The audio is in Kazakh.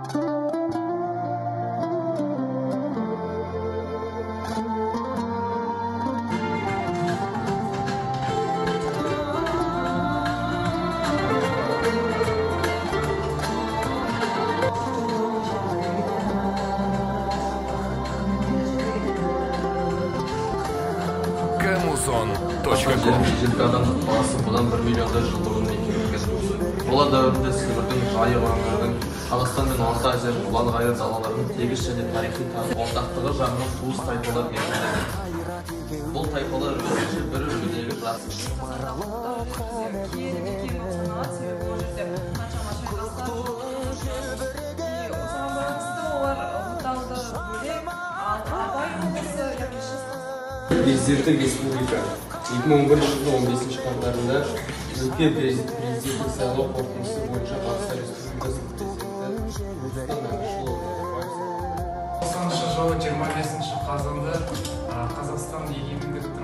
Камузон.ком Ежелгі адамзат баласы бұдан 1 миллиондай жыл бұрын мекен еткен. Қола дәуірінде Сібірдің, Жайық өңірінің, Қазақстан мен Орта Азияның ұлан-ғайыр далаларының тегіс және тарихи ортақтығы жағынан туыс тайпалар мекендеген. Бұл тайпалар өзінше бір үлгідегі жас. Президенттік республика 2011 жылдың 15 қаңтарында өлке президенттік сайлау қорытындысы бойынша Қазақстан Республикасының президенті Нұрсұлтан Әбішұлы Назарбаев. 90 жылы 25 қазанда Қазақстан егемендікті